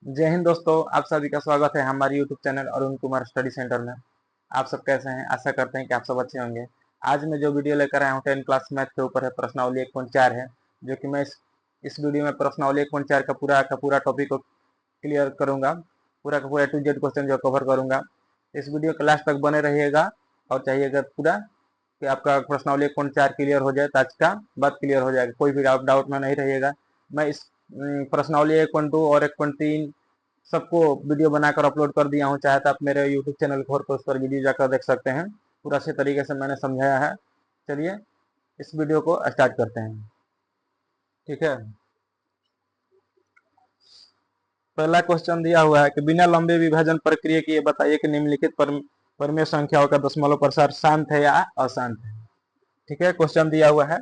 जय हिंद दोस्तों, आप सभी का स्वागत है हमारे YouTube channel Arun Kumar study centre में। आप सब कैसे हैं? आशा करते हैं कि आप सब अच्छे होंगे। आज मैं जो वीडियो लेकर आया हूँ 10 क्लास मैथ के ऊपर है, प्रश्नावली 1.4 है, जो कि मैं इस वीडियो में प्रश्नावली 1.4 का पूरा टॉपिक को क्लियर करूंगा। पूरा का पूरा A to Z क्वेश्चन जो कवर करूंगा। इस वीडियो के लास्ट तक बने रहिएगा और चाहिए अगर पूरा कि आपका प्रश्नावली 1.4 क्लियर हो जाए तो आज का बात क्लियर हो जाएगा, कोई भी डाउट में नहीं रहिएगा। मैं इस प्रश्नावली 1.2 और 1.3 सबको वीडियो बनाकर अपलोड कर दिया हूँ। चाहे तो आप मेरे यूट्यूब चैनल खोल कर उस पर वीडियो जाकर देख सकते हैं। पूरा अच्छे तरीके से मैंने समझाया है। चलिए इस वीडियो को स्टार्ट करते हैं। ठीक है, पहला क्वेश्चन दिया हुआ है कि बिना लंबे विभाजन प्रक्रिया की ये बताइए कि निम्नलिखित परमेय संख्याओं का दशमलव प्रसार शांत है या अशांत है। ठीक है, क्वेश्चन दिया हुआ है।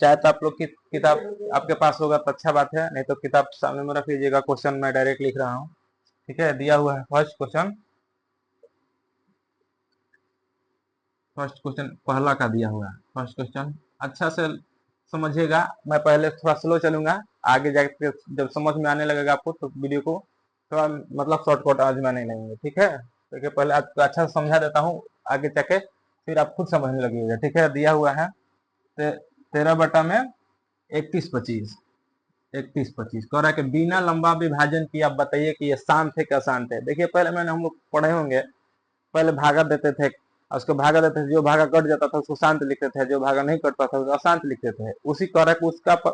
चाहे तो आप लोग की किताब आपके पास होगा तो अच्छा बात है, नहीं तो किताब सामने में रख लीजिएगा। क्वेश्चन मैं डायरेक्ट लिख रहा हूँ। ठीक है, दिया हुआ है फर्स्ट क्वेश्चन पहला का दिया हुआ है। फर्स्ट क्वेश्चन अच्छा से समझिएगा। मैं पहले थोड़ा स्लो चलूंगा, आगे जाके जब समझ में आने लगेगा आपको तो वीडियो को थोड़ा मतलब शॉर्टकट आज में नहीं लेंगे। ठीक है, देखिए पहले आपको अच्छा से समझा देता हूँ, आगे जाके फिर आप खुद समझने लगेगा। ठीक है, दिया हुआ है 13/में 31/25। 31/25 कह रहा है कि बिना लंबा विभाजन की आप बताइए कि ये शांत है कि अशांत है। देखिए पहले मैंने हम लोग पढ़े होंगे, पहले भागा देते थे और उसको भागा देते थे, जो भागा कट जाता था उसको शांत लिखते थे, जो भागा नहीं कटता था उसको अशांत लिखते थे। उसी तरह को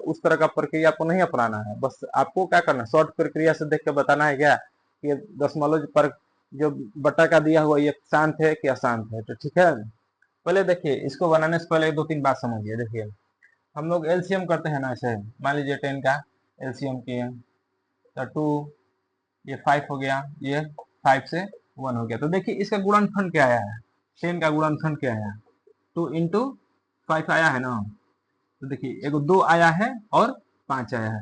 उस तरह का प्रक्रिया आपको नहीं अपनाना है। बस आपको क्या करना है, शॉर्ट प्रक्रिया से देख के बताना है क्या कि ये दशमलव पर जो बटा का दिया हुआ ये शांत है कि अशांत है। तो ठीक है, पहले देखिए इसको बनाने से पहले 2-3 बात समझिए। देखिए हम लोग एलसीएम करते हैं ना, ऐसे मान लीजिए 10 का एलसीएम किए तो 2, ये 5 हो गया, ये 5 से 1 हो गया। तो देखिए इसका गुणनफल क्या आया है, 10 का गुणनफल क्या आया, 2 into 5 आया है ना। तो देखिए एगो 2 आया है और 5 आया है।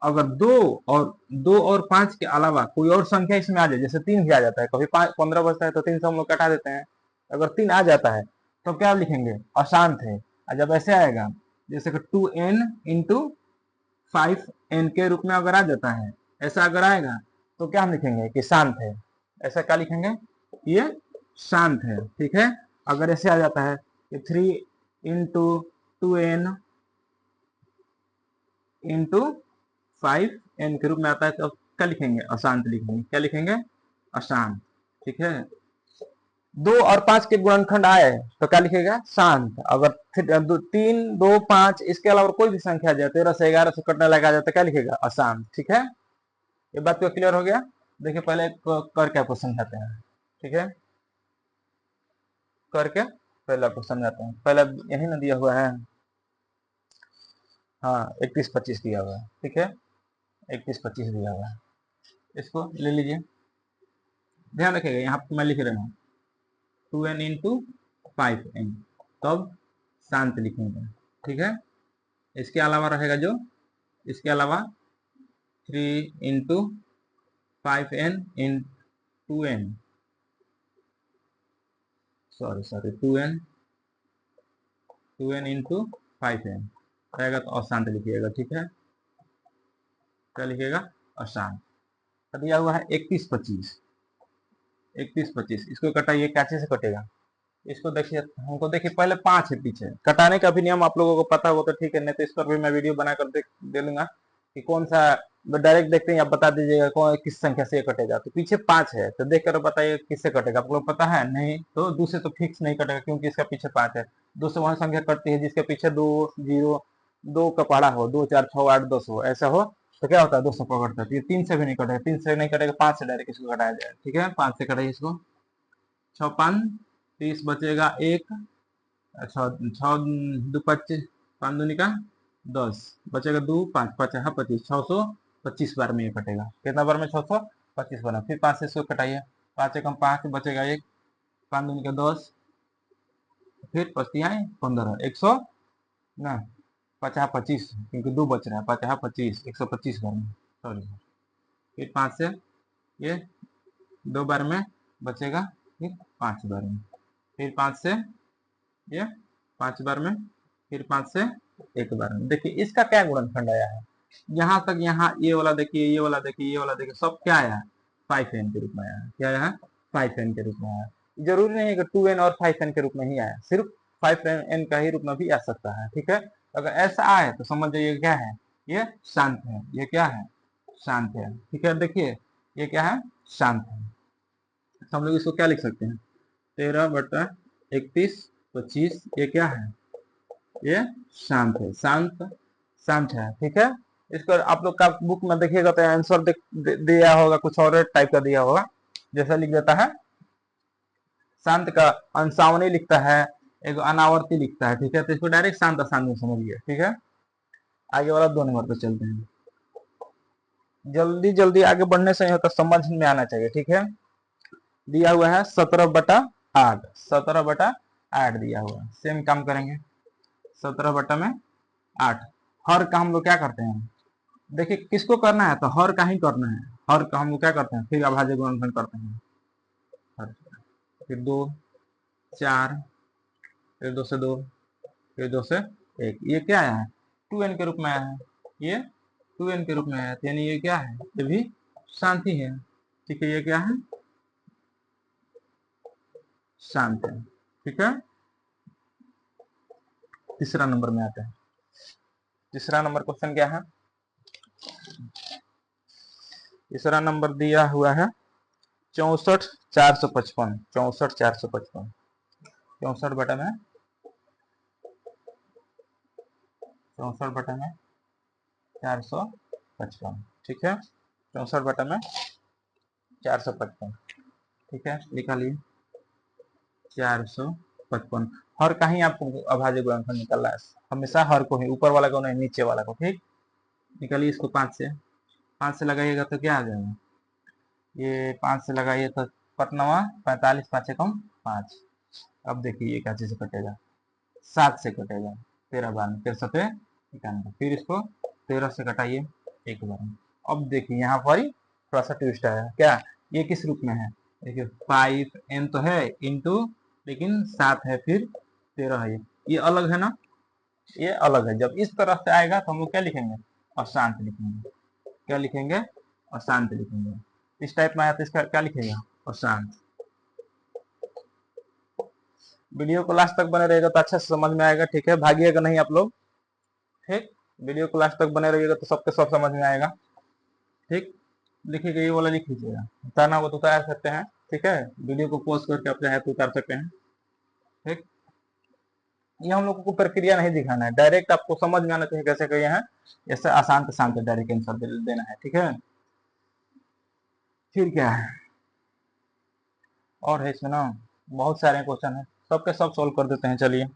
अगर 2 और 5 के अलावा कोई और संख्या इसमें आ जाए, जैसे 3 भी आ जाता है, कभी 15 बचता है तो 3 से हम लोग कटा देते हैं। अगर 3 आ जाता है तो क्या लिखेंगे, अशांत है। और जब ऐसे आएगा जैसे कि 2n into 5n के रूप में अगर आ जाता है, ऐसा अगर आएगा तो क्या हम लिखेंगे कि शांत है। ऐसा क्या लिखेंगे, ये शांत है। ठीक है, अगर ऐसे आ जाता है कि 3 into 2n into 5n के रूप में आता है तो क्या लिखेंगे, अशांत लिखेंगे। क्या लिखेंगे, अशांत। ठीक है, 2 और 5 के गुणनखंड आए तो क्या लिखेगा, शांत। अगर 3, 2, 5 इसके अलावा कोई भी संख्या जाए, 13 से 11 से कटने लगा जाए तो क्या लिखेगा, अशांत। ठीक है, ये बात तो क्लियर हो गया। देखिए पहले करके आपको समझाते हैं। ठीक है, करके पहले आपको समझाते हैं। पहले यही ना दिया हुआ है, हाँ 31-25 दिया हुआ है। ठीक है, 31-25 दिया हुआ है, इसको ले लीजिए। ध्यान रखिएगा यहाँ पे मैं लिख रहा हूँ 2n into 5n, तब शांत लिखेंगे। ठीक है, इसके अलावा रहेगा जो, इसके अलावा 3 into 5n in 2n, sorry 2n into 5n रहेगा तो अशांत लिखिएगा। ठीक है, क्या लिखिएगा, अशांत। दिया हुआ है 31-25। 31-25 इसको कटाइए, कैसे से कटेगा, इसको देखिए हमको। देखिए पहले 5 है पीछे, कटाने का भी नियम आप लोगों को पता हो तो ठीक है, नहीं तो इस पर भी मैं वीडियो बनाकर दे दूंगा कि कौन सा। डायरेक्ट देखते हैं, आप बता दीजिएगा कौन किस संख्या से कटेगा। तो पीछे 5 है तो देख कर बताइए किससे कटेगा। आप लोग पता है नहीं तो 2 से तो फिक्स नहीं कटेगा, क्योंकि इसका पीछे 5 है। 2 से वहां संख्या कटती है जिसके पीछे 2 0 2 का पहाड़ा हो, 2 4 6 8 10 हो, ऐसा हो तो क्या होता है, 2 से पकड़ता है। 3 से भी नहीं कटेगा, 3 से नहीं कटेगा, 5 से डायरेक्ट इसको घटाया जाए। ठीक है, 5 से कटाइए इसको। 6×5 = 30 बचेगा 1। अच्छा 6×2 = 25, 5×2 = 10 बचेगा 2, 5 5 है 25, 625 बार में ये कटेगा। कितना बार में, 625 बार में। फिर 5 से इसको कटाइए, 5 एकम 5 बचेगा 1, 5×2 = 10, फिर 5×3 = 15, 100 ना 50-25, क्योंकि 2 बच रहा है, 50-25 125 बार में, सॉरी। फिर 5 से ये 2 बार में बचेगा, फिर 5 बार में, फिर 5 से ये 5 बार में, फिर 5 से 1 बार में। देखिए इसका क्या गुणनखंड आया है, यहाँ तक, यहाँ ये वाला देखिए, ये वाला देखिए, ये वाला देखिए, सब क्या आया है? 5n के रूप में आया है। क्या आया है? 5n के रूप में आया है। जरूरी नहीं है कि 2n और 5n के रूप में ही आया, सिर्फ 5n का ही रूप में भी आ सकता है। ठीक है, अगर ऐसा आए तो समझ जाइए क्या है, ये शांत है। ये क्या है? शांत है। ठीक है, देखिए ये क्या है? शांत है। तो हम लोग इसको क्या लिख सकते हैं? 13/31/25, ये क्या है? ये शांत है। शांत, शांत है। ठीक है, इसको आप लोग का बुक में देखिएगा तो आंसर दिया होगा, कुछ और टाइप का दिया होगा। जैसा लिख देता है, शांत का अंशावनी लिखता है, एक अनावर्ती लिखता है। ठीक है, तो इसको डायरेक्ट शांत अशांत में समझिए। ठीक है, आगे वाला 2 नंबर पे चलते हैं। जल्दी जल्दी आगे बढ़ने से होता, समझ में आना चाहिए। ठीक है, दिया हुआ है 17/8, 17/8 दिया हुआ है। सेम काम करेंगे, 17/8। हर का हम लोग क्या करते हैं? देखिए किसको करना है तो हर का ही करना है। हर का हम लोग क्या करते हैं? फिर अभाज्य गुणनखंड करते हैं। हर, फिर 2 4, फिर 2 से 2, फिर 2 से 1। ये क्या आया है? 2n के रूप में आया है। ये 2n के रूप में आया है, यानी ये क्या है? ये भी शांत ही है। ठीक है, ये क्या है? शांत है। ठीक है, तीसरा नंबर में आते हैं। तीसरा नंबर क्वेश्चन क्या है? तीसरा नंबर दिया हुआ है 64/455। 64/455, 64/में 455। ठीक है, 64/455। ठीक है, निकालिए 455। हर का ही आपको अभाज्य गुणनखंड निकालना है, हमेशा हर को ही, ऊपर वाला को नहीं, नीचे वाला को। ठीक, निकालिए इसको 5 से लगाइएगा तो क्या आ जाएगा? ये 5 से लगाइए तो पटनवा 45, 5 कम 5। अब देखिए ये क्या चीज से कटेगा? 7 से कटेगा। 13/92, 13×7 = 91। फिर इसको 13 से घटाइए, 1 बार। अब देखिए यहाँ पर ही थोड़ा सा ट्विस्ट आया। क्या? ये किस रूप में है? देखिए 5n तो है इंटू, लेकिन 7 है, फिर 13 है। ये अलग है ना, ये अलग है। जब इस तरह से आएगा तो हम लोग क्या लिखेंगे? अशांत लिखेंगे। क्या लिखेंगे? अशांत लिखेंगे। इस टाइप में आया तो इसका क्या लिखेगा? अशांत। वीडियो को लास्ट तक बने रहेगा तो अच्छा से समझ में आएगा। ठीक है, भागिएगा नहीं आप लोग। ठीक, वीडियो को लास्ट तक बने रहिएगा तो सबके सब समझ में आएगा। ठीक, लिखिएगा, ये वाला लिख लीजिएगा। उतारना हो तो उतार सकते हैं। ठीक है, वीडियो को पॉज करके आप चाहे तो उतार सकते हैं। ठीक, ये हम लोगों को प्रक्रिया नहीं दिखाना है, डायरेक्ट आपको समझ में आना चाहिए कैसे किए हैं। ऐसे आसान शांत डायरेक्ट आंसर देना है। ठीक है, फिर क्या है और है इसमें ना, बहुत सारे क्वेश्चन है, सबके सब सोल्व कर देते हैं। चलिए,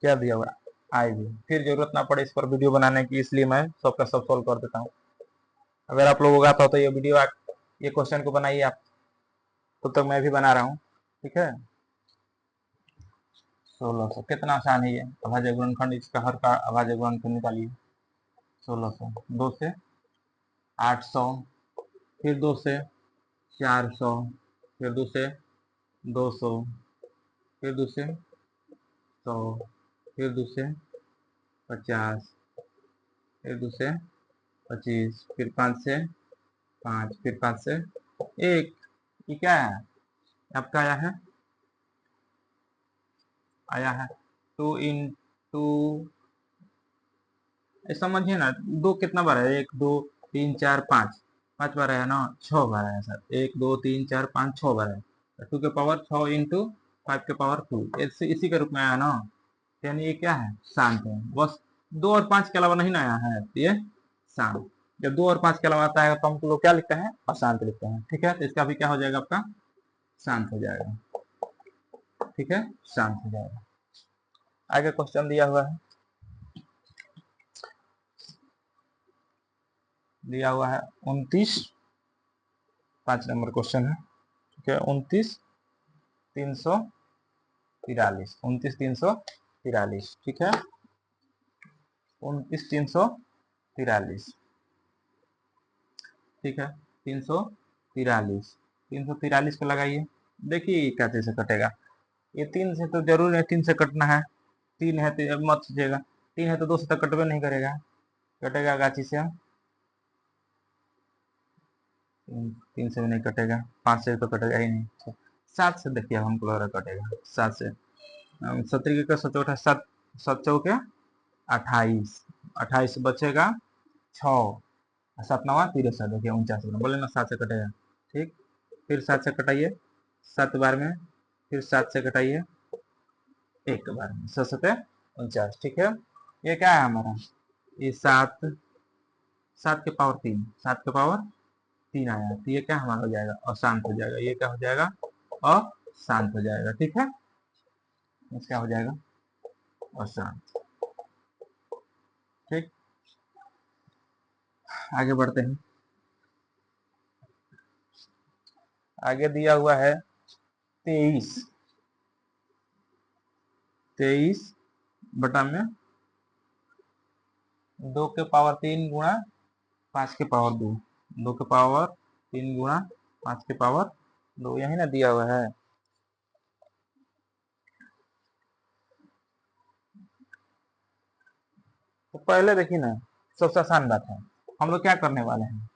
क्या दिया हुआ? आएगी, फिर जरूरत ना पड़े इस पर वीडियो बनाने की, इसलिए मैं सबका सब सोल्व कर देता हूँ। अगर आप लोगों का आता हो तो ये वीडियो, ये क्वेश्चन को बनाइए आप, तब तक मैं भी बना रहा हूँ। ठीक है, 1600 कितना आसान है ये अभाज्य गुणनखंड। इसका हर का अभाज्य गुणनखंड निकालिए। 1600, 2 से 800, फिर 2 से 400, फिर 2 से 200, फिर 2 से 100, फिर 2 से 50, फिर 2 से 25, फिर 5 से 5, फिर 5 से 1। ये क्या है? आपका आया है 2 × समझिए ना, 2 कितना बार है? 1 2 3 4 5, 5 बार है ना, 6 बार है सर। 1 2 3 4 5 6 बार है। 2 के पावर 6 इंटू 5 के पावर 2, इसी के रूप में आया ना। यानी ये क्या है? शांत है। बस 2 और 5 के अलावा नहीं ना आया है, तो ये शांत। जब 2 और 5 के अलावा आता है तो हम लोग क्या लिखते हैं? अशांत लिखते हैं। ठीक है, तो इसका भी क्या हो जाएगा? आपका शांत हो जाएगा। ठीक है, शांत हो जाएगा। आगे क्वेश्चन दिया हुआ है, दिया हुआ है 29, 5 नंबर क्वेश्चन है। ठीक है, 29,343, 29,343। ठीक है, 29,343। ठीक है, 343, 343 को लगाइए। देखिए क्या से कटेगा? ये 3 से तो जरूर है, 3 से कटना है। 3 है तो अब मत सोचिएगा, 3 है तो 2 से तक कटवे नहीं करेगा, कटेगा गाची से, 3 से भी नहीं कटेगा, 5 से तो कटेगा ही नहीं, 7 से देखिए हमको लग रहा कटेगा, 7 से 17 का 7 7 7 चौके 28, 28 बचेगा 6, 7 9 63, देखिए 49, बोले ना 7 से कटेगा। ठीक, फिर 7 से कटाइए, 7 बार में, फिर 7 से कटाइए एक बार में, 7 7 49। ठीक है, ये क्या है हमारा, ये 7, 7 के पावर 3, 7 के पावर 3 आया, तो ये क्या हमारा हो जाएगा, अशांत हो जाएगा, ये क्या हो जाएगा, अशांत हो जाएगा। ठीक है, क्या हो जाएगा, अशांत। ठीक, आगे बढ़ते हैं। आगे दिया हुआ है 23, 23 बटा में 2 के पावर 3 गुणा 5 के पावर 2, 2 के पावर 3 गुणा 5 के पावर 2, यही ना दिया हुआ है। तो पहले देखिए ना, सबसे आसान बात है, हम लोग क्या करने वाले हैं,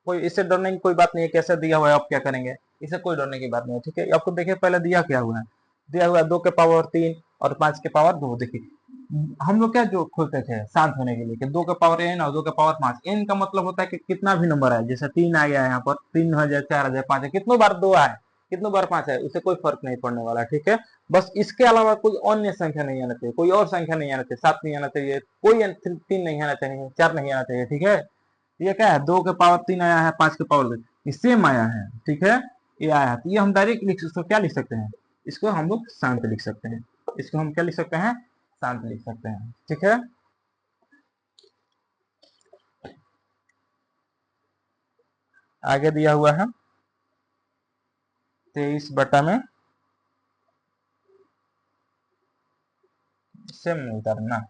कोई इससे डरने की कोई बात नहीं है, कैसे दिया हुआ है आप क्या करेंगे, इससे कोई डरने की बात नहीं है। ठीक है, आपको देखिए पहले दिया क्या हुआ है, दिया हुआ है 2 के पावर 3 और 5 के पावर 2। देखिए हम लोग क्या जो खोलते थे शांत होने के लिए कि 2 के पावर n और 2 के पावर 5, n का मतलब होता है कि कितना भी नंबर है, जैसे 3 आ गया है यहाँ पर, 3 हो जाए, 4 आ जाए, 5 है, कितनों बार 2 आए, कितनों बार 5 है, उससे कोई फर्क नहीं पड़ने वाला। ठीक है, बस इसके अलावा कोई अन्य संख्या नहीं आना चाहिए, कोई और संख्या नहीं आना चाहिए, 7 नहीं आना चाहिए, कोई 3 नहीं आना चाहिए, 4 नहीं आना चाहिए। ठीक है, ये क्या है, 2 के पावर 3 आया है, 5 के पावर 2, ये सेम आया है। ठीक है, ये आया है, तो ये हम डायरेक्ट लिख, इसको क्या लिख सकते हैं, इसको हम लोग शांत लिख सकते हैं, इसको हम क्या लिख सकते हैं, शांत लिख सकते हैं। ठीक है, आगे दिया हुआ है 23 बटा में, सेम नहीं करना,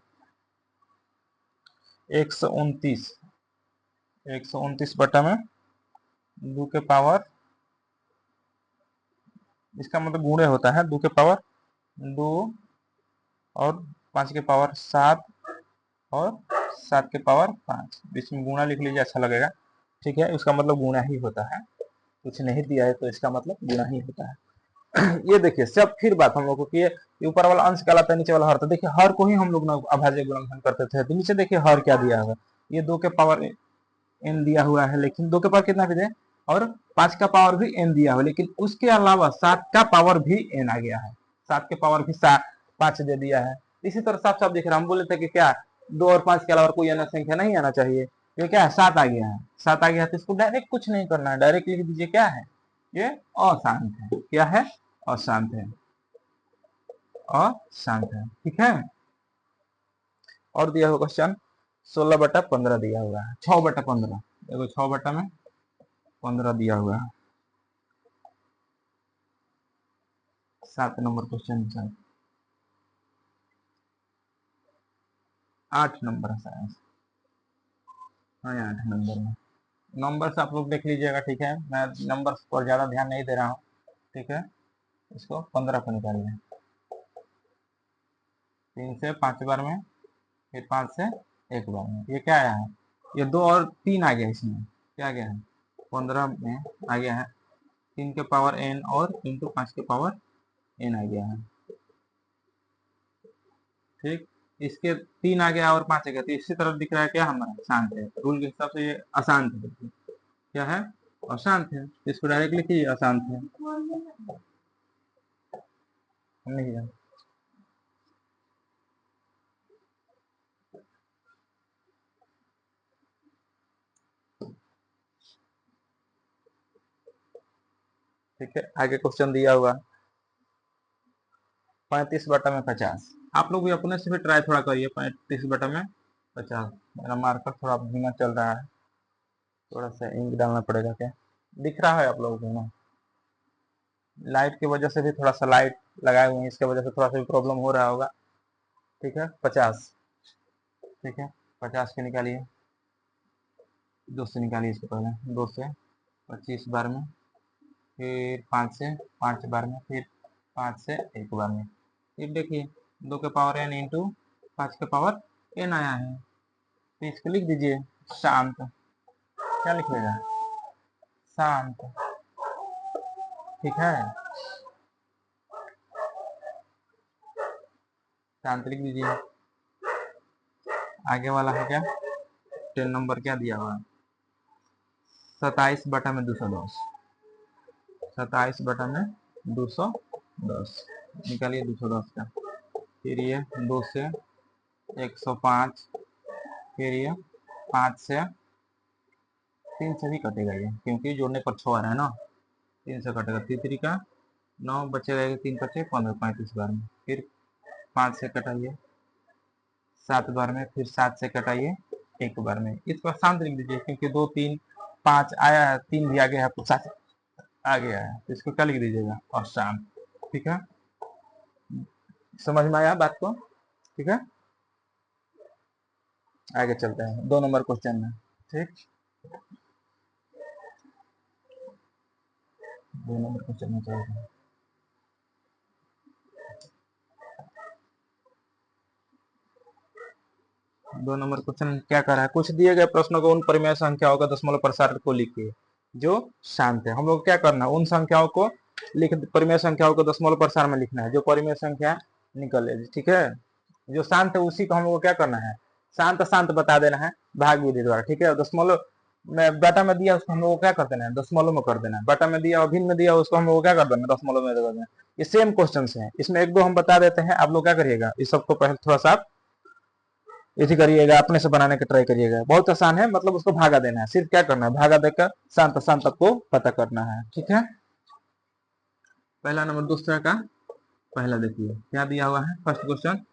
129, 129 बटा में 2 के पावर, इसका मतलब गुणे होता है, 2 के पावर 2 और 5 के पावर 7 और 7 के पावर 5, बीच में गुणा लिख लीजिए, अच्छा लगेगा। ठीक है, उसका मतलब गुणा ही होता है, कुछ नहीं दिया है तो इसका मतलब गुणा ही होता है। ये देखिए सब फिर बात हम लोग को कि ये ऊपर वाला अंश कहलाता है, नीचे वाला हर, तो देखिए हर को ही हम लोग ना अभाज्य गुणनखंड करते थे, तो नीचे देखिए हर क्या दिया हुआ है, ये 2 के पावर n दिया हुआ है, लेकिन 2 के पावर कितना भी दे, और 5 का पावर भी n दिया हुआ है, लेकिन उसके अलावा 7 का पावर भी n आ गया है, 7 के पावर भी 5 दे दिया है। इसी तरह साफ साफ दिख रहा है, हम बोले थे कि क्या 2 और 5 के अलावा कोई अन्य संख्या नहीं आना चाहिए, ये क्या है, 7 आ गया है, 7 आ गया है, तो इसको डायरेक्ट कुछ नहीं करना है, डायरेक्ट लिख दीजिए क्या है, ये अशांत है, क्या है, अशांत है, अशांत है। ठीक है, और दिया हुआ क्वेश्चन 16 बटा 15 दिया हुआ है, 6 बटा 15, देखो 6 बटा में 15 दिया हुआ है, 7 नंबर क्वेश्चन है, 8 नंबर है, हाँ 8 नंबर में नंबर से आप लोग देख लीजिएगा। ठीक है, मैं नंबर पर ज्यादा ध्यान नहीं दे रहा हूँ। ठीक है, इसको 15 को निकालिए, 3 से 5 बार में, फिर 5 से 1 बार में, ये क्या आया है, ये 2 और 3 आ गया, इसमें क्या आ गया है, 15 में आ गया है 3 के पावर n और इंटू 5 के पावर n आ गया है। ठीक, इसके 3 आ गया और 5 आ गया, तो इसी तरह दिख रहा है क्या, हमारा शांत है, रूल के हिसाब से ये अशांत है, क्या है, अशांत है, इसको डायरेक्ट लिखिए अशांत है, हम नहीं जानते। ठीक है, आगे क्वेश्चन दिया हुआ 35 बटा में 50, आप लोग भी अपने से भी ट्राई थोड़ा करिए, 35 बटा में 50, मेरा मार्कर थोड़ा धीमा चल रहा है, थोड़ा सा इंक डालना पड़ेगा, क्या दिख रहा है आप लोगों को ना, लाइट की वजह से भी, थोड़ा सा लाइट लगाए हुए हैं, इसके वजह से थोड़ा सा भी प्रॉब्लम हो रहा होगा। ठीक है, 50, ठीक है, 50 के निकालिए, 2 से निकालिए इसको, पहले 2 से 25 बार में, फिर 5 से 5 बार में, फिर 5 से 1 बार में, फिर देखिए 2 के पावर n इंटू 5 का पावर n आया है, तो इसको लिख दीजिए शांत। क्या लिखिएगा? शांत। ठीक है, शांत लिख दीजिए। आगे वाला है क्या? 10 नंबर क्या दिया हुआ? 27 बटा में 210। 27 बटा में 210 निकालिए 210 का। फिर ये 2 से 105, फिर ये 5 से 3 से भी कटेगा ये, क्योंकि जोड़ने पर 6 आ रहा है ना, 3 से कटेगा। तीसरी का 9 बचेगा, 3 बचे 15, 35 बार में। फिर 5 से कटाइए 7 बार में, फिर 7 से कटाइए 1 बार में। इस पर शांत लिख दीजिए, क्योंकि 2 3 5 आया है, 3 भी आगे है, तो 7 आ गया है, तो इसको क्या लिख दीजिएगा? और शांत। ठीक है, समझ में आया बात को? ठीक है, आगे चलते हैं 2 नंबर क्वेश्चन में। ठीक, 2 नंबर क्वेश्चन में चलते हैं। 2 नंबर क्वेश्चन क्या कर रहा है? कुछ दिए गए प्रश्नों को उन परिमेय संख्याओं का दशमलव प्रसारण को लिखिए जो शांत है। हम लोग क्या करना है? उन संख्याओं को लिख, परिमेय संख्याओं को दशमलव प्रसारण में लिखना है जो परिमेय संख्या निकले। ठीक है, जो शांत है उसी को हम लोग को क्या करना है? शांत शांत बता देना है भाग विधि द्वारा। ठीक है, दशमलव में बटा में दिया उसको हम लोग को क्या कर देना है? दशमलव में कर देना है। बटा में दिया, अभिन्न में दिया उसको हम लोग को क्या कर देना है? दशमलव में कर देना है। ये सेम क्वेश्चन है, इसमें 1 2 हम बता देते हैं, आप लोग क्या करिएगा? इस सबको पहले थोड़ा सा इसी करिएगा, अपने से बनाने का ट्राई करिएगा। बहुत आसान है, मतलब उसको भागा देना है। सिर्फ क्या करना है? भागा देकर शांत शांत आपको पता करना है। ठीक है, पहला नंबर। दूसरा का पहला देखिए क्या दिया हुआ है। फर्स्ट क्वेश्चन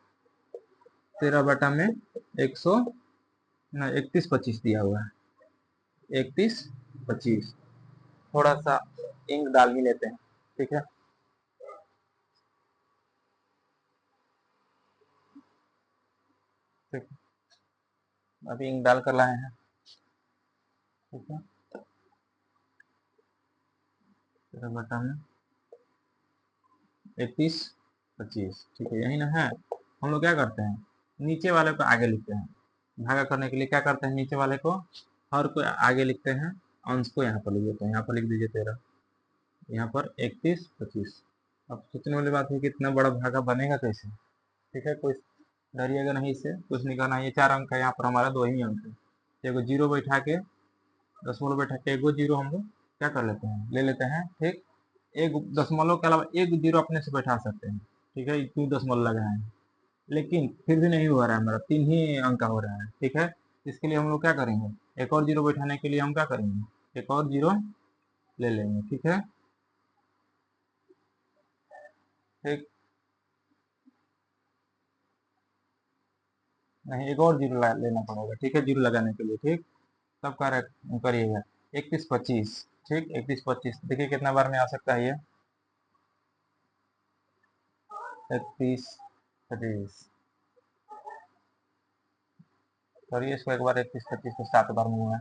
13 बटा में 31 25 दिया हुआ है। 31 25 थोड़ा सा इंक डाल ही लेते हैं। ठीक है, ठीक, अभी इंक डाल कर लाए हैं। ठीक है, 13 बटा में 31 25। ठीक है, यही ना है। हम लोग क्या करते हैं? नीचे वाले को आगे लिखते हैं। भागा करने के लिए क्या करते हैं? नीचे वाले को हर को आगे लिखते हैं, अंश को यहाँ पर लिख देते हैं। यहाँ पर लिख दीजिए 13, यहाँ पर 31 25। अब सोचने वाली बात है कि इतना बड़ा भागा बनेगा कैसे? ठीक है, कोई डरिएगा नहीं, इससे कुछ नहीं करना। ये 4 अंक है, यहाँ पर हमारा 2 ही अंक है। एगो जीरो बैठा के, दशमलव बैठा के एगो जीरो हम लोग क्या कर लेते हैं? ले लेते हैं। ठीक, एक दशमलव के अलावा एक जीरो अपने से बैठा सकते हैं। ठीक है, क्यों दशमलव लगा है, लेकिन फिर भी नहीं हो रहा है, हमारा 3 ही अंक हो रहा है। ठीक है, इसके लिए हम लोग क्या करेंगे? एक और जीरो बैठाने के लिए हम क्या करेंगे? एक और जीरो ले लेंगे। ठीक है, ठीक, नहीं एक और जीरो लेना पड़ेगा। ठीक है, जीरो लगाने के लिए। ठीक, तब करिएगा 31 25। ठीक, 31 25 देखिए कितना बार में आ सकता है ये? 31 25 करिए इसको एक बार। 31 25 को 7 बार में गुणा,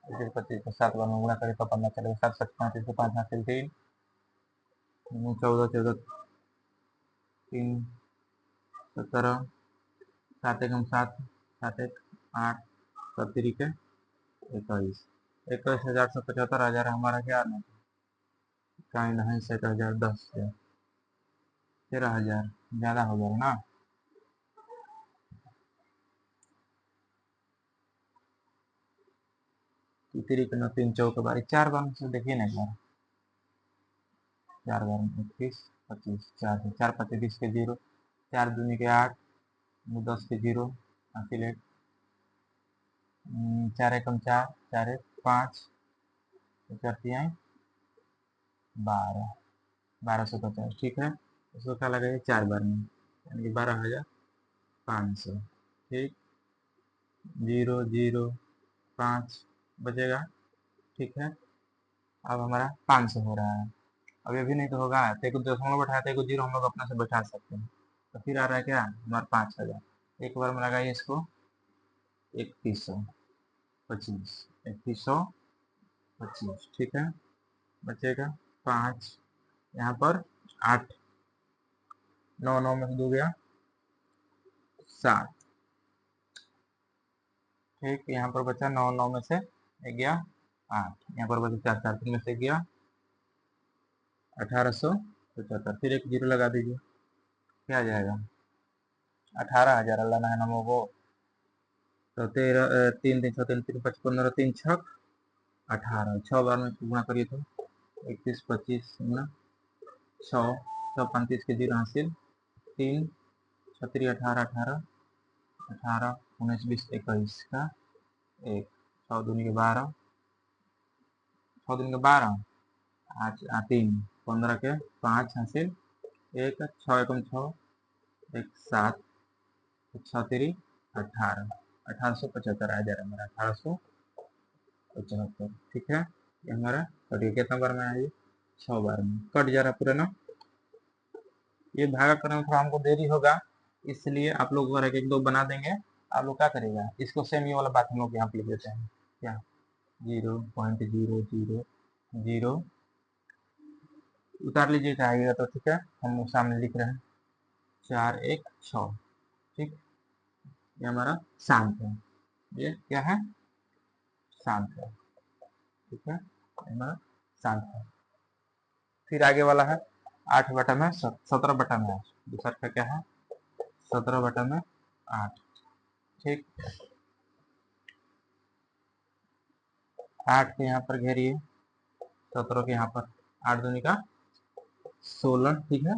31 25 को 7 बार में गुणा करिए तो पता चलेगा। 7 7 35 को 5 हासिल 3, 14 14 3 17, 7 1 7, 7 1 8, 7 3 के 21, 21,175 हजार हमारा क्या नहीं? कहीं नहीं, 7,000 10 से 13,000 ज्यादा हो गया ना। तीसरी के 3 चौक बारी 4 बार से देखिए ना एक बार। 4 बार में 21 25, 4 से 4 25 20 के 0, 4 दूनी के 8, 10 के 0 हासिल 1, 4 एकम 4, 4 1 5, 4 तिहाई 12, 1250। ठीक है, उसको क्या लगाइए? 4 बार में, यानी कि 12,500। ठीक, 0 0 5 बचेगा। ठीक है, अब हमारा 500 हो रहा है। अब ये भी नहीं तो होगा, तो एक दशमलव बैठा है, एक जीरो हम लोग अपने से बैठा सकते हैं। तो फिर आ रहा है क्या? हमारा 5,000। एक बार में लगाइए इसको 3125, 3125। ठीक है, बचेगा 5, यहाँ पर 8, 9 9 में से 2 गया 7, ठीक, यहाँ पर बचा 9, 9 में से एक गया 8, यहाँ पर बचा 4, 4 3 में से गया 1875, फिर एक जीरो लगा दीजिए, क्या आ जाएगा 18,000, अल्लाह ना नमो वो। तो 13 3 3 6 3 3 5 15 3 6 18, 6 बार में गुणा करिए तो 21 25 गुना 6 6 35 के जीरो हासिल 3 36 18 18 18 19 20 21 का एक 6 दूनी के 12 6 दूनी के 12 8 3 15 के 5 हासिल 1 6 एकम 6 1 7 6 3 18 1875 आ जा रहा है मेरा 1875, ठीक है। ये हमारा कट गया, कितना बार में आया 6 बार में कट जा रहा पूरा ना। ये भागा करने में थोड़ा हमको देरी होगा, इसलिए आप लोग अगर एक दो बना देंगे, आप लोग क्या करेगा, इसको सेम ये वाला बात हम लोग यहाँ पे लिख देते हैं, क्या 0.000 उतार लीजिए चाहिएगा तो, ठीक है। हम सामने लिख रहे हैं 4 1 6, ठीक। ये हमारा शांत है, ये क्या है शांत है, ठीक है, हमारा शांत है। फिर आगे वाला है 8 बटा में 17 बटा में 8, दूसरा का क्या है 17 बटा में 8, ठीक। 8 के यहाँ पर घेरिए, 17 के यहाँ पर 8 दूनी का 16, ठीक है।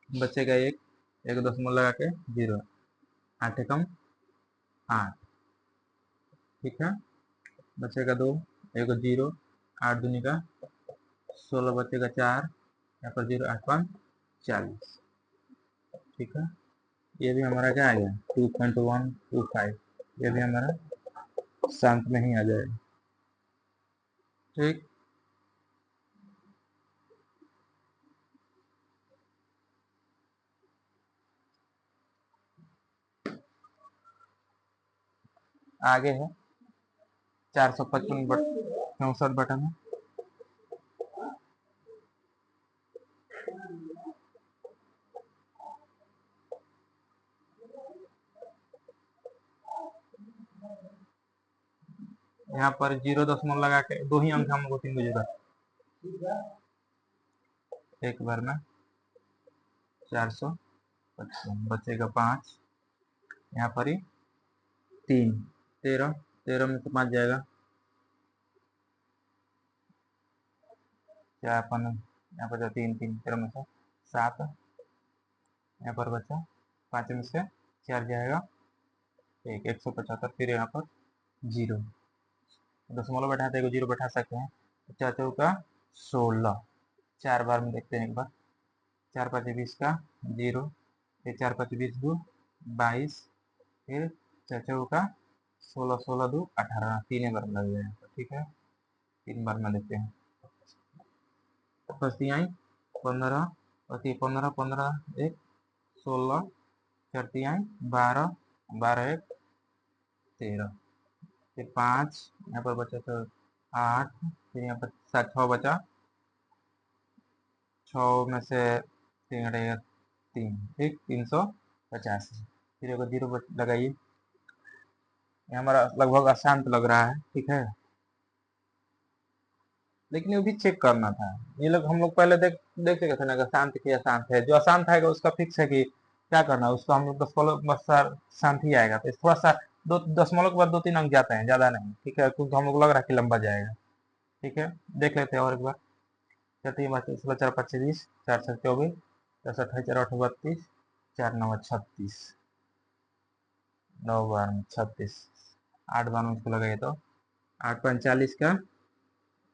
बचेगा एक, एक दशमलव लगा के 0, 8 एकम 8, ठीक है। बचेगा 2, एक 0, 8 दूनी का 16, बचेगा 4, यहाँ पर 0 8 5 40, ठीक है। ये भी हमारा क्या आ गया 2.125, ये भी हमारा शांत में ही आ जाएगा, ठीक। आगे है 455 64 बटा में यहाँ पर 0 दशमलव लगा के 2 ही अंक हमको 3 जरूरत, एक बार में 455, बचेगा 5, यहाँ पर ही 3 13, 13 में से 5 जाएगा 4 5, यहाँ पर 3 3 13 में से 7, यहाँ पर बचा 5 में से 4 जाएगा 1 175, फिर यहाँ पर 0 दशमलव बैठाते हैं, 0 बैठा सकते हैं, 4 चौका 16, 4 बार में देखते हैं एक बार, 4 5 20 का 0, फिर 4 5 20 2 22, फिर 4 चौका 16 16 2 18, 3 बार में लग जाएगा, ठीक है। 3 बार में देखते हैं, फर्स्ट आई 15 15 15 1 16, 4 आई 12 12 1 13, फिर 5 यहाँ पर बचा तो 8, फिर यहाँ पर 7 6 बचा, 6 में से 3 हटेगा 3, ठीक 350, फिर एक 0 लगाइए, ये हमारा लगभग अशांत लग रहा है, ठीक है। लेकिन ये भी चेक करना था, ये लोग हम लोग पहले देख चुके थे ना, शांत की अशांत है, जो अशांत आएगा उसका फिक्स है कि क्या करना है उसको, हम लोग दशमलव बस शांत ही आएगा, तो थोड़ा सा 2 दशमलव के बाद 2 3 अंक जाते हैं, ज्यादा नहीं, ठीक है, क्योंकि हम लोग लग रहा है कि लंबा जाएगा, ठीक है। देख लेते हैं और एक बार, 4 5 20, 4 6 24, 4 7 28 4 8 32, 4 9 36, 9 बार में 36, 8 बार में उसको लगाइए तो 8 45 का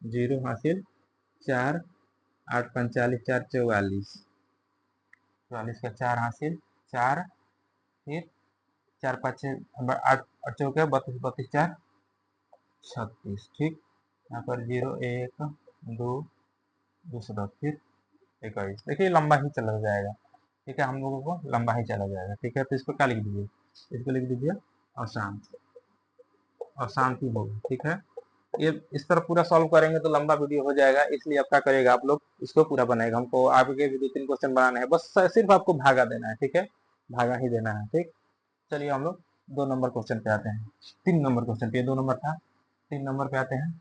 0 हासिल 4, 8 45 4 44, 44 का 4 हासिल 4, फिर 4 5 8 8 चौके 32 32 4 36, ठीक। यहाँ पर 0 1 2 दूसरा, फिर 21, देखिए लंबा ही चला जाएगा, ठीक है, हम लोगों को लंबा ही चला जाएगा, ठीक है। तो इसको क्या लिख दीजिए, इसको लिख दीजिए अशांत, अशांति होगी, ठीक है। ये इस तरह पूरा सॉल्व करेंगे तो लंबा वीडियो हो जाएगा, इसलिए आप क्या करेगा, आप लोग इसको पूरा बनाएगा, हमको आगे भी 2 3 क्वेश्चन बनाने हैं, बस सिर्फ आपको भागा देना है, ठीक है, भागा ही देना है, ठीक। चलिए हम लोग 2 नंबर क्वेश्चन पे आते हैं, 3 नंबर क्वेश्चन पे, 2 नंबर था, 3 नंबर पे आते हैं।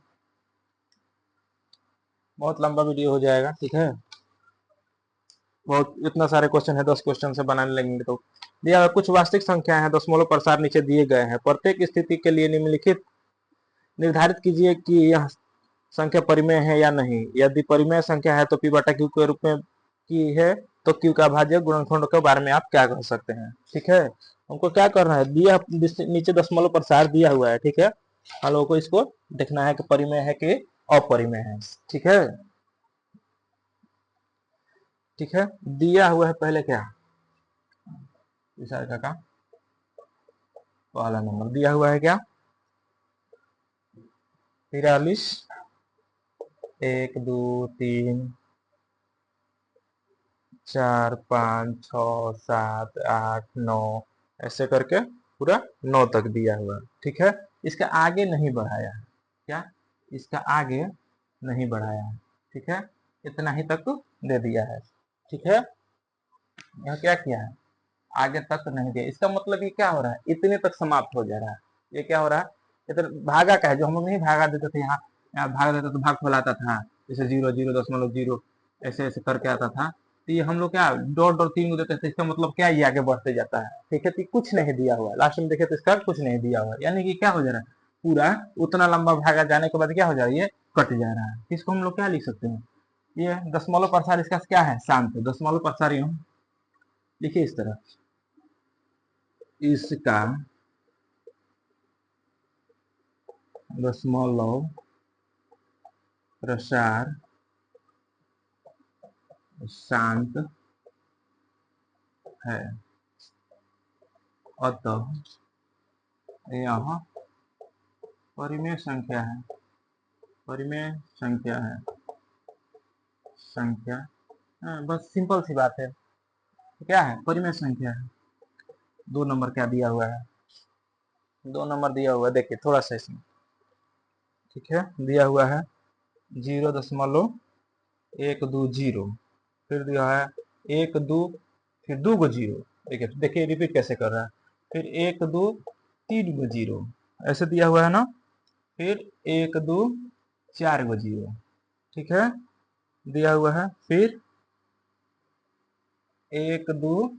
बहुत लंबा वीडियो हो जाएगा, ठीक है, बहुत इतना सारे क्वेश्चन है, 10 क्वेश्चन से बनाने लगेंगे तो। दिया हुआ कुछ वास्तविक संख्या है, दशमलव प्रसार नीचे दिए गए हैं, प्रत्येक स्थिति के लिए निम्नलिखित निर्धारित कीजिए कि यह संख्या परिमेय है या नहीं। यदि परिमेय संख्या है तो p बटा q के रूप में की है, तो q का भाज्य गुणनखंड के बारे में आप क्या कर सकते हैं, ठीक है। हमको क्या करना है, दिया नीचे दशमलव प्रसार दिया हुआ है, ठीक है, हम लोगों को इसको देखना है कि परिमेय है कि अपरिमेय है, ठीक है। ठीक है, दिया हुआ है पहले क्या, विशाल का पहला नंबर दिया हुआ है क्या, 43, 1 2 3 4 5 6 7 8 9 ऐसे करके पूरा 9 तक दिया हुआ है, ठीक है। इसका आगे नहीं बढ़ाया है, क्या, इसका आगे नहीं बढ़ाया है, ठीक है, इतना ही तक दे दिया है, ठीक है। यह क्या किया है, आगे तक नहीं दिया, इसका मतलब ये क्या हो रहा है, इतने तक समाप्त हो जा रहा है। ये क्या हो रहा है, इधर भागा का है, जो हम लोग नहीं भागा देते थे, यहाँ भागा देते तो भाग फैलाता था, जैसे 0 0 दशमलव 0 ऐसे ऐसे करके आता था, तो ये हम लोग क्या डॉट डॉट 3 को देते थे, इसका मतलब क्या, ये आगे बढ़ते जाता है, ठीक है। तो कुछ नहीं दिया हुआ है, लास्ट में देखे तो इसका कुछ नहीं दिया हुआ है, यानी कि क्या हो जा रहा है, पूरा उतना लंबा भागा जाने के बाद क्या हो जा रहा है, ये कट जा रहा है। इसको हम लोग क्या लिख सकते हैं, ये दशमलव प्रसार इसका क्या है, शांत है, दशमलव प्रसार यूं लिखिए इस तरह, इसका दशमलव प्रसार शांत है, अतः यह परिमेय संख्या है, परिमेय संख्या है, संख्या, बस सिंपल सी बात है, क्या है, परिमेय संख्या है। 2 नंबर क्या दिया हुआ है, 2 नंबर दिया हुआ है, देखिए थोड़ा सा इसमें, ठीक है, दिया हुआ है 0.120, फिर दिया है 1 2, फिर 2 गो 0, देखिए देखिए रिपीट कैसे कर रहा है, फिर 1 2 3 गो 0 ऐसे दिया हुआ है ना, फिर 1 2 4 गो 0, ठीक है, दिया हुआ है, फिर 1 2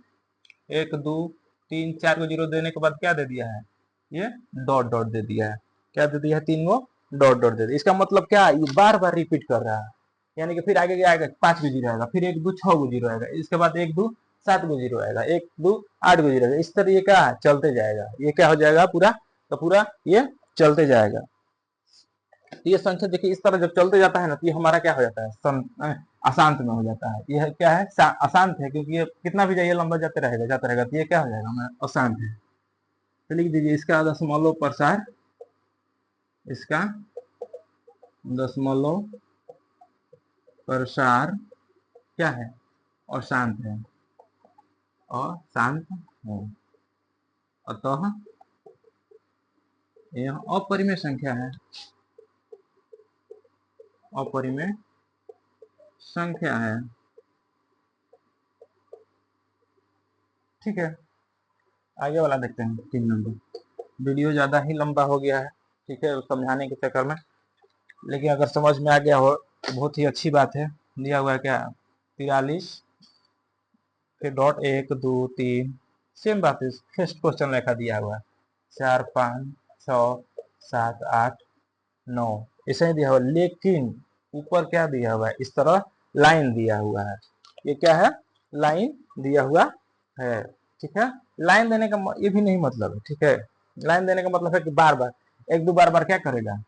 1 2 3 4 गो 0 देने के बाद क्या दे दिया है, ये डॉट डॉट दे दिया है, क्या दे दिया है, 3 गो डॉट डॉट दे दिया। इसका मतलब क्या, ये बार बार रिपीट कर रहा है, यानी कि फिर आगे क्या आएगा, 5 गो 0 आएगा, फिर 1 2 6 गो 0 आएगा, इसके बाद 1 2 7 गो 0 आएगा, 1 2 8 गो 0 आएगा, इस तरह ये क्या चलते जाएगा, ये क्या हो जाएगा पूरा तो पूरा ये चलते जाएगा। तो ये संख्या देखिए इस तरह जब चलते जाता है ना, तो ये हमारा क्या हो जाता है, अशांत में हो जाता है, ये क्या है, अशांत है, क्योंकि ये कितना भी जाइए लंबा जाते रहेगा, तो ये क्या हो जाएगा, हमारा अशांत है। तो लिख दीजिए इसका दशमलव प्रसार, इसका दशमलव प्रसार क्या है, अशांत है, अशांत है, अतः यह अपरिमेय संख्या है, अपरिमेय संख्या है, ठीक है। आगे वाला देखते हैं 3 नंबर, वीडियो ज्यादा ही लंबा हो गया है, ठीक है, समझाने के चक्कर में, लेकिन अगर समझ में आ गया हो तो बहुत ही अच्छी बात है। दिया हुआ है क्या, 43, फिर डॉट 1 2 3, सेम बात है, फर्स्ट क्वेश्चन लिखा दिया हुआ है, 4 5 6 7 8 9 ऐसे ही दिया हुआ, लेकिन ऊपर क्या दिया हुआ है, इस तरह लाइन दिया हुआ है, ये क्या है, लाइन दिया हुआ है, ठीक है। लाइन देने का ये भी नहीं मतलब है, ठीक है, लाइन देने का मतलब है कि बार बार, 1 2 बार क्या करेगा,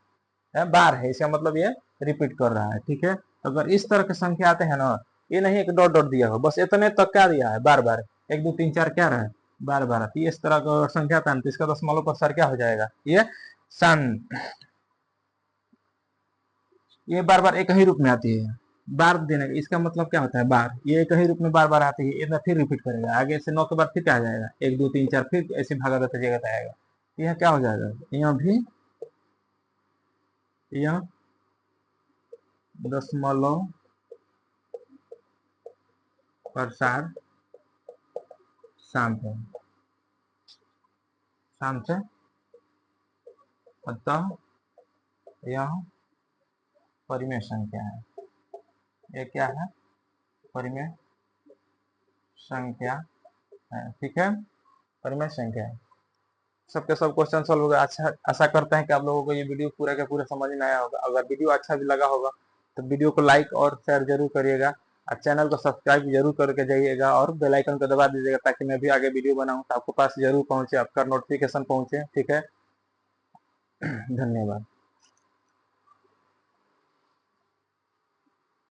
बार है, इसका मतलब ये रिपीट कर रहा है, ठीक है। अगर इस तरह के संख्या आते हैं ना, ये नहीं एक डॉट डॉट दिया हो, बस इतने तक क्या दिया है, बार बार 1 2 3 4 क्या रहा है, बार बार आती है, इस तरह का संख्या आता है तो इसका दशमलव प्रसार क्या हो जाएगा, ये सन, ये बार बार एक ही रूप में आती है, बार देने का इसका मतलब क्या होता है, बार, ये एक ही रूप में बार बार आती है, इतना फिर रिपीट करेगा, आगे से 9 के बाद फिर क्या आ जाएगा, 1 2 3 4, फिर ऐसे भागा रहता जगह आएगा, यह क्या हो जाएगा, यह भी यह दशमलव प्रसार शांत है, ध्यान से। अतः यह परिमेय संख्या है। ये क्या है? परिमेय संख्या है। ठीक है, परिमेय संख्या है। सबके सब क्वेश्चन सॉल्व हो गए। अच्छा, आशा करते हैं कि आप लोगों को ये वीडियो पूरा का पूरा समझ में आया होगा। अगर वीडियो अच्छा भी लगा होगा तो वीडियो को लाइक और शेयर जरूर करिएगा, और चैनल को सब्सक्राइब जरूर करके जाइएगा, और बेल आइकन को दबा दीजिएगा ताकि मैं भी आगे वीडियो बनाऊं तो आपको पास जरूर पहुंचे, आपका नोटिफिकेशन पहुंचे। ठीक है, धन्यवाद।